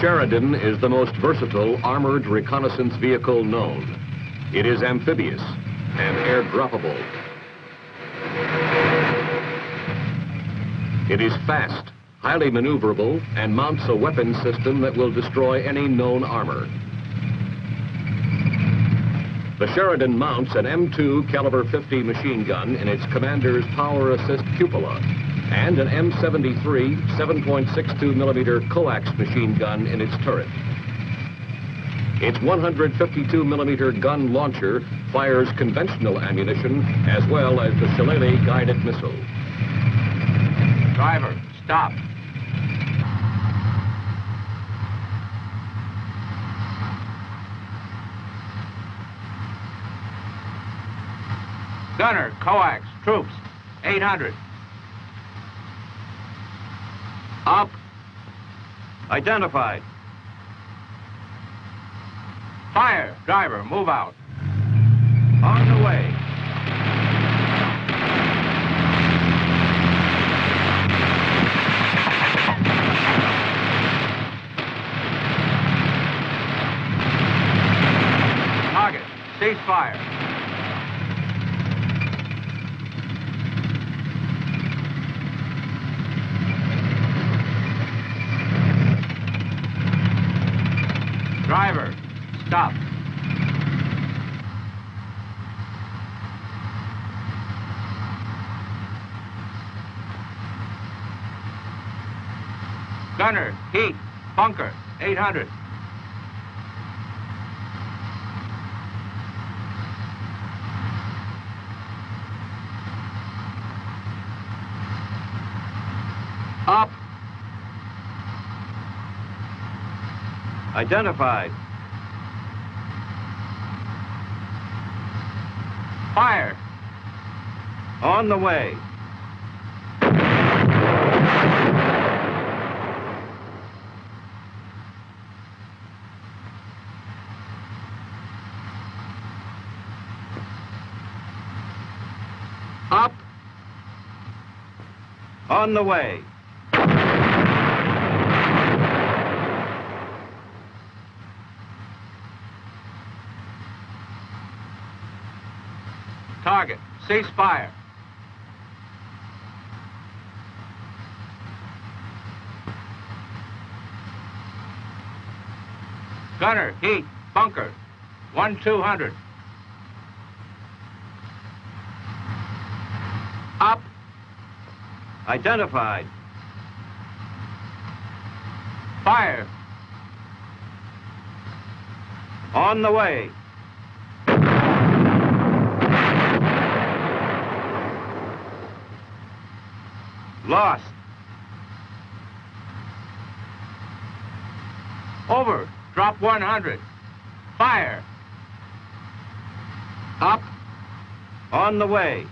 Sheridan is the most versatile armored reconnaissance vehicle known. It is amphibious and air-droppable. It is fast, highly maneuverable, and mounts a weapon system that will destroy any known armor. The Sheridan mounts an M2 caliber 50 machine gun in its commander's power assist cupola and an M73 7.62 millimeter coax machine gun in its turret. Its 152 millimeter gun launcher fires conventional ammunition as well as the Shillelagh guided missile. Driver, stop. Gunner, coax, troops, 800. Up. Identified. Fire, driver, move out. On the way. Target, cease fire. Driver, stop. Gunner, heat, bunker, 800. Up. Identified. Fire. On the way. Up. On the way. Target, cease fire. Gunner, heat, bunker, 1-200. Up. Identified. Fire. On the way. Lost. Over. Drop 100. Fire. Up. On the way.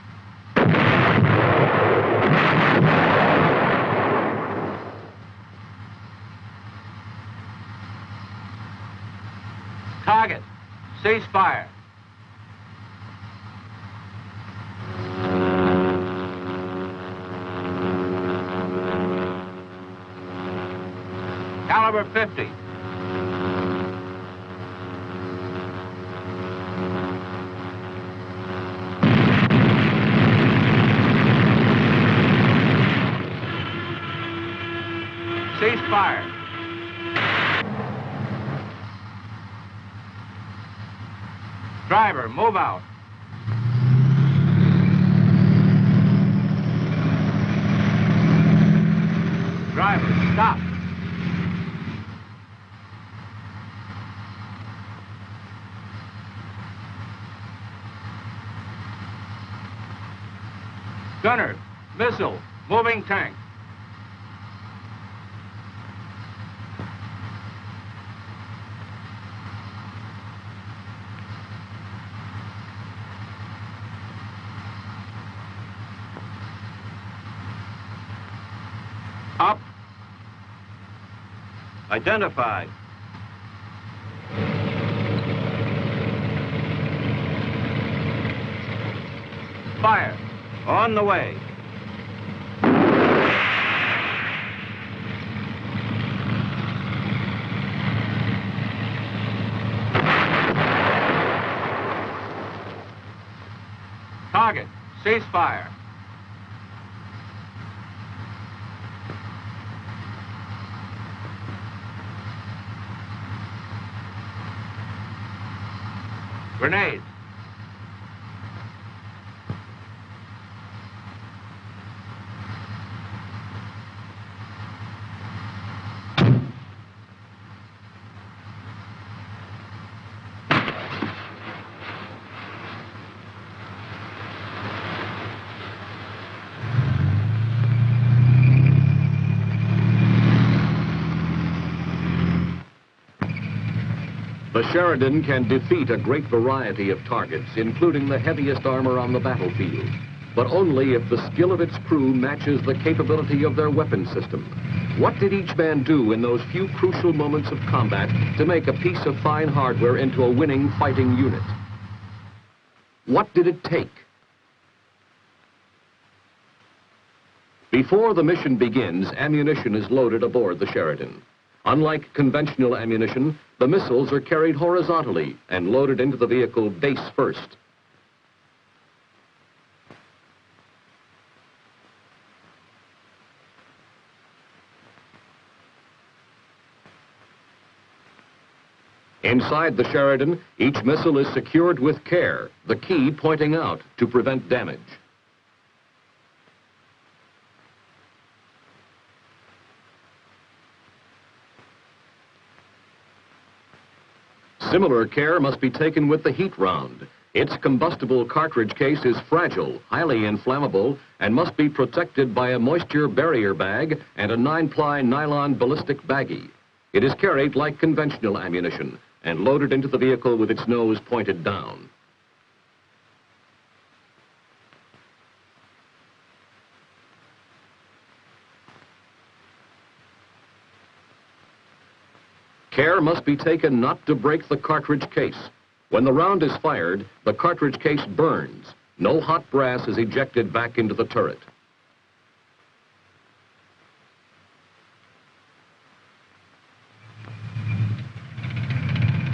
Target. Cease fire. Caliber 50. Cease fire. Driver, move out. Driver, stop. Gunner, missile, moving tank. Up. Identified. Fire. On the way. Cease fire. Grenade. The Sheridan can defeat a great variety of targets, including the heaviest armor on the battlefield, but only if the skill of its crew matches the capability of their weapon system. What did each man do in those few crucial moments of combat to make a piece of fine hardware into a winning fighting unit? What did it take? Before the mission begins, ammunition is loaded aboard the Sheridan. Unlike conventional ammunition, the missiles are carried horizontally and loaded into the vehicle base first. Inside the Sheridan, each missile is secured with care, the key pointing out to prevent damage. Similar care must be taken with the heat round. Its combustible cartridge case is fragile, highly inflammable, and must be protected by a moisture barrier bag and a 9-ply nylon ballistic baggie. It is carried like conventional ammunition and loaded into the vehicle with its nose pointed down. Care must be taken not to break the cartridge case. When the round is fired, the cartridge case burns. No hot brass is ejected back into the turret.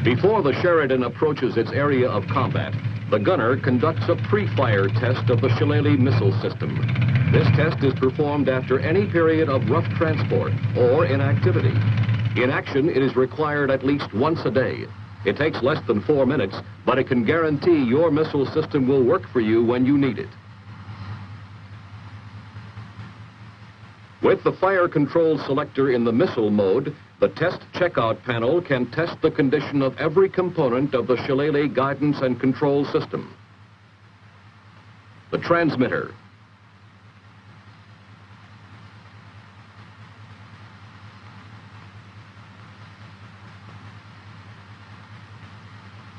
Before the Sheridan approaches its area of combat, the gunner conducts a pre-fire test of the Shillelagh missile system. This test is performed after any period of rough transport or inactivity. In action, it is required at least once a day. It takes less than 4 minutes, but it can guarantee your missile system will work for you when you need it. With the fire control selector in the missile mode, the test checkout panel can test the condition of every component of the Shillelagh guidance and control system. The transmitter,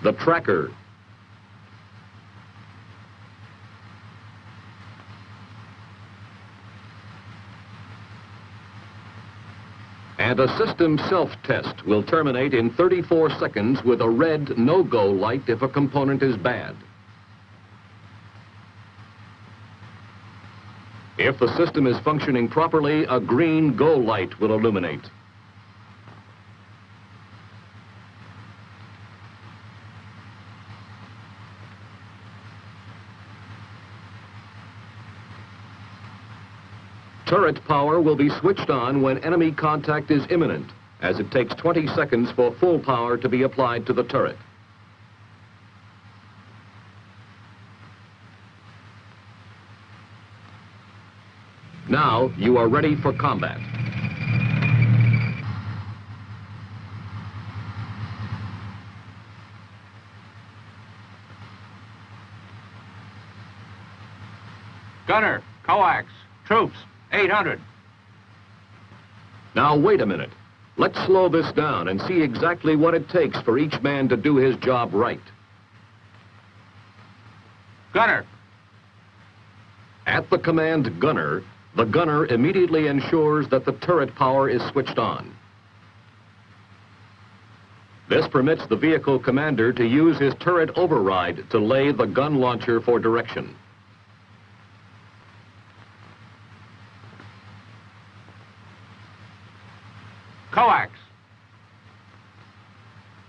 the tracker, and a system self-test will terminate in 34 seconds with a red no-go light if a component is bad. If the system is functioning properly, a green go light will illuminate. Turret power will be switched on when enemy contact is imminent, as it takes 20 seconds for full power to be applied to the turret. Now you are ready for combat. Gunner, coax, troops, 800. Now wait a minute. Let's slow this down and see exactly what it takes for each man to do his job right. Gunner. At the command gunner, the gunner immediately ensures that the turret power is switched on. This permits the vehicle commander to use his turret override to lay the gun launcher for direction. Coax.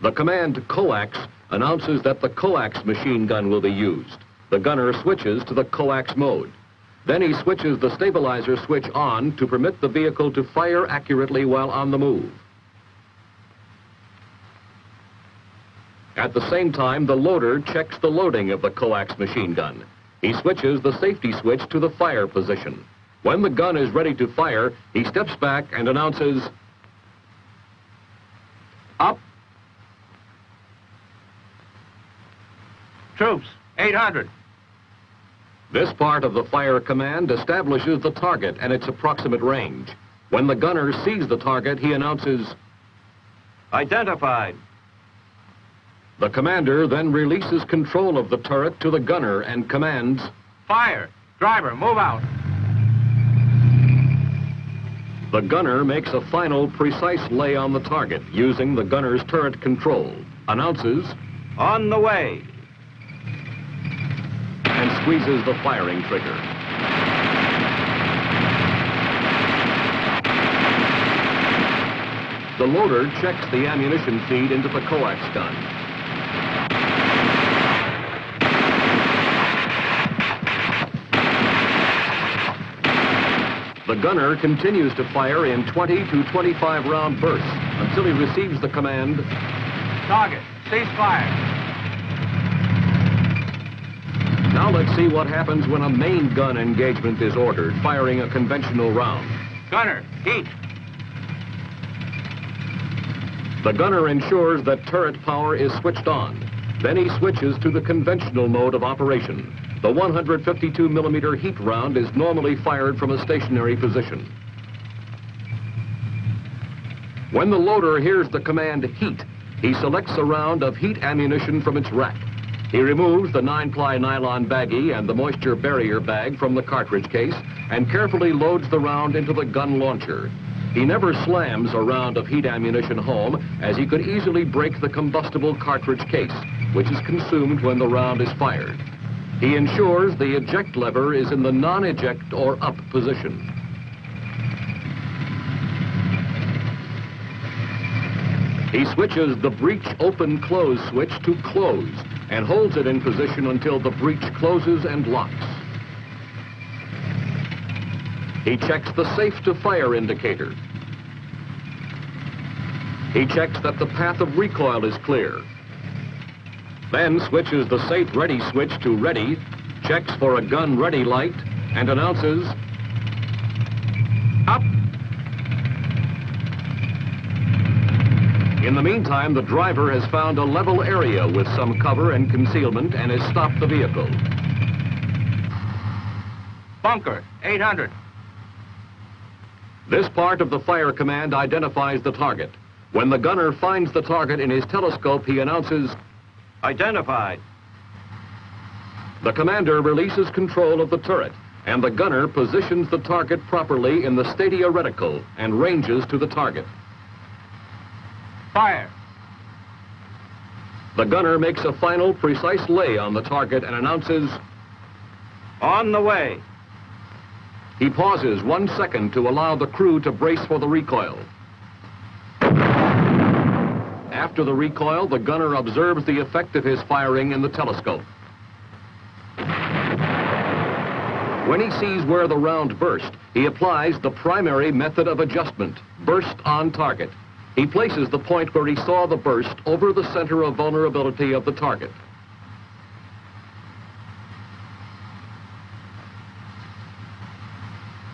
The command coax announces that the coax machine gun will be used. The gunner switches to the coax mode. Then he switches the stabilizer switch on to permit the vehicle to fire accurately while on the move. At the same time, the loader checks the loading of the coax machine gun. He switches the safety switch to the fire position. When the gun is ready to fire, he steps back and announces, Up. Troops, 800. This part of the fire command establishes the target and its approximate range. When the gunner sees the target, he announces, Identified. The commander then releases control of the turret to the gunner and commands, Fire. Driver, move out. The gunner makes a final precise lay on the target using the gunner's turret control, announces, On the way. and squeezes the firing trigger. The loader checks the ammunition feed into the coax gun. The gunner continues to fire in 20 to 25 round bursts until he receives the command, Target, cease fire. Now let's see what happens when a main gun engagement is ordered, firing a conventional round. Gunner, heat. The gunner ensures that turret power is switched on. Then he switches to the conventional mode of operation. The 152 millimeter heat round is normally fired from a stationary position. When the loader hears the command heat, he selects a round of heat ammunition from its rack. He removes the 9-ply nylon baggie and the moisture barrier bag from the cartridge case and carefully loads the round into the gun launcher. He never slams a round of heat ammunition home, as he could easily break the combustible cartridge case, which is consumed when the round is fired. He ensures the eject lever is in the non-eject or up position. He switches the breech open-close switch to close and holds it in position until the breech closes and locks. He checks the safe to fire indicator. He checks that the path of recoil is clear. Then switches the safe ready switch to ready, checks for a gun ready light, and announces, Up. In the meantime, the driver has found a level area with some cover and concealment and has stopped the vehicle. Bunker, 800. This part of the fire command identifies the target. When the gunner finds the target in his telescope, he announces, Identified. The commander releases control of the turret, and the gunner positions the target properly in the stadia reticle and ranges to the target. Fire. The gunner makes a final precise lay on the target and announces, On the way. He pauses 1 second to allow the crew to brace for the recoil. After the recoil, the gunner observes the effect of his firing in the telescope. When he sees where the round burst, he applies the primary method of adjustment, burst on target. He places the point where he saw the burst over the center of vulnerability of the target.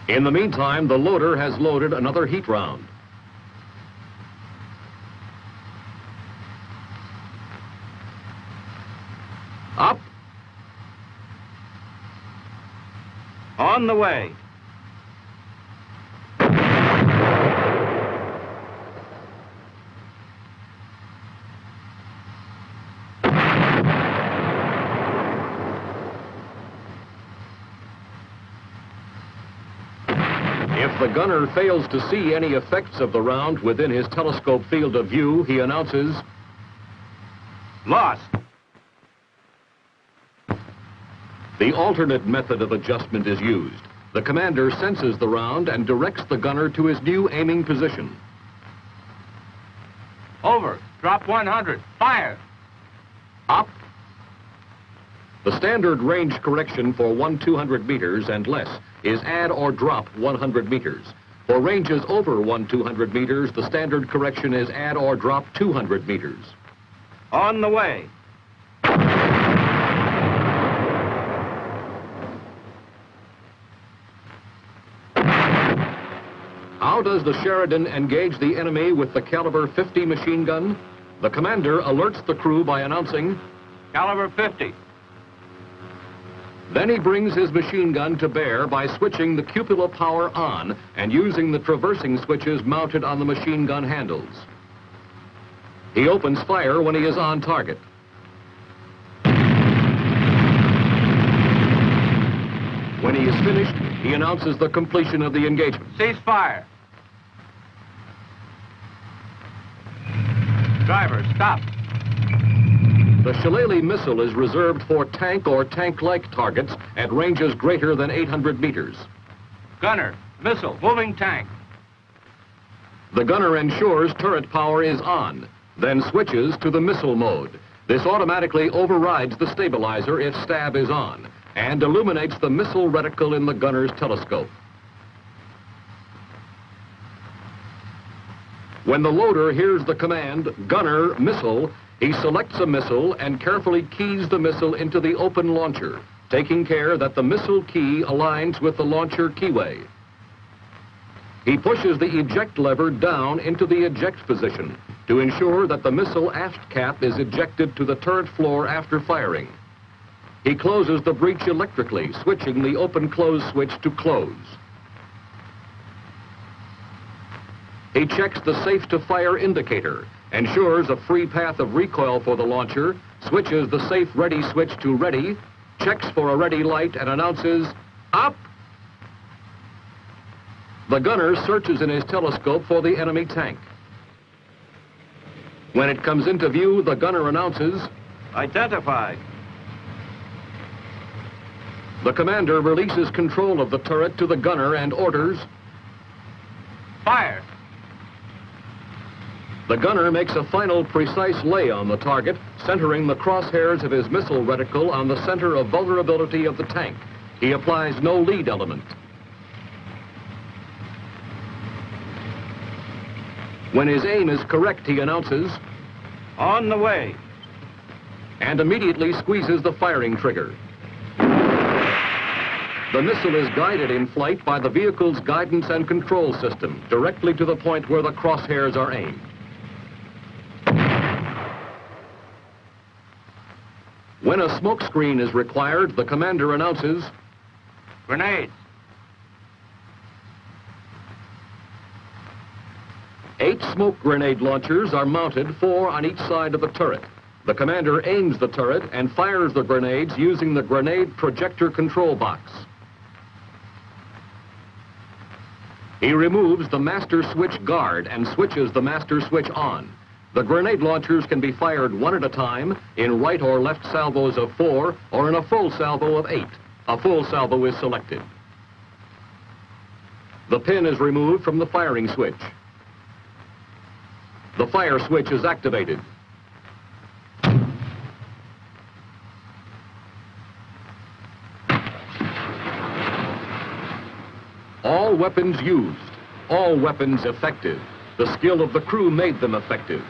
In the meantime, the loader has loaded another heat round. Up. On the way. If the gunner fails to see any effects of the round within his telescope field of view, he announces, Lost. The alternate method of adjustment is used. The commander senses the round and directs the gunner to his new aiming position. Over. Drop 100. Fire. Up. The standard range correction for 1/200 meters and less is add or drop 100 meters. For ranges over 1/200 meters, the standard correction is add or drop 200 meters. On the way. How does the Sheridan engage the enemy with the caliber 50 machine gun? The commander alerts the crew by announcing, Caliber 50. then he brings his machine gun to bear by switching the cupola power on and using the traversing switches mounted on the machine gun handles. He opens fire when he is on target. When he is finished, he announces the completion of the engagement. Cease fire. Driver, stop. The Shillelagh missile is reserved for tank or tank-like targets at ranges greater than 800 meters. Gunner, missile, moving tank. The gunner ensures turret power is on, then switches to the missile mode. This automatically overrides the stabilizer if stab is on, and illuminates the missile reticle in the gunner's telescope. When the loader hears the command, gunner, missile, he selects a missile and carefully keys the missile into the open launcher, taking care that the missile key aligns with the launcher keyway. He pushes the eject lever down into the eject position to ensure that the missile aft cap is ejected to the turret floor after firing. He closes the breech electrically, switching the open-close switch to close. He checks the safe-to-fire indicator, ensures a free path of recoil for the launcher, switches the safe ready switch to ready, checks for a ready light, and announces, up! The gunner searches in his telescope for the enemy tank. When it comes into view, the gunner announces, Identified. the commander releases control of the turret to the gunner and orders, Fire. the gunner makes a final precise lay on the target, centering the crosshairs of his missile reticle on the center of vulnerability of the tank. He applies no lead element. When his aim is correct, he announces, On the way. and immediately squeezes the firing trigger. The missile is guided in flight by the vehicle's guidance and control system, directly to the point where the crosshairs are aimed. When a smoke screen is required, the commander announces, Grenades. 8 smoke grenade launchers are mounted, 4 on each side of the turret. The commander aims the turret and fires the grenades using the grenade projector control box. He removes the master switch guard and switches the master switch on. The grenade launchers can be fired one at a time, in right or left salvos of 4, or in a full salvo of 8. A full salvo is selected. The pin is removed from the firing switch. The fire switch is activated. All weapons used, all weapons effective. The skill of the crew made them effective.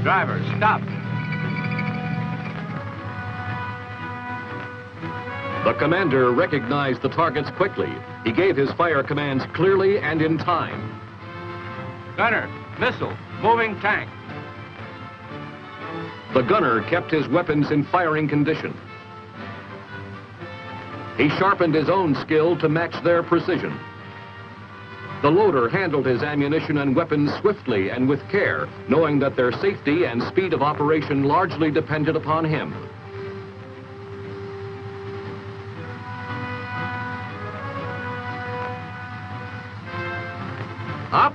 Driver, stop. The commander recognized the targets quickly. He gave his fire commands clearly and in time. Gunner, missile, moving tank. The gunner kept his weapons in firing condition. He sharpened his own skill to match their precision. The loader handled his ammunition and weapons swiftly and with care, knowing that their safety and speed of operation largely depended upon him. Up!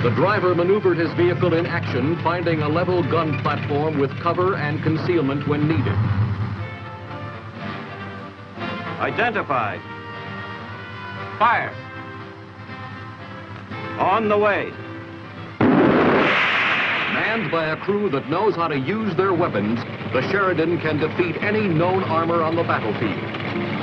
The driver maneuvered his vehicle in action, finding a level gun platform with cover and concealment when needed. Identified. Fire. On the way. Manned by a crew that knows how to use their weapons, the Sheridan can defeat any known armor on the battlefield.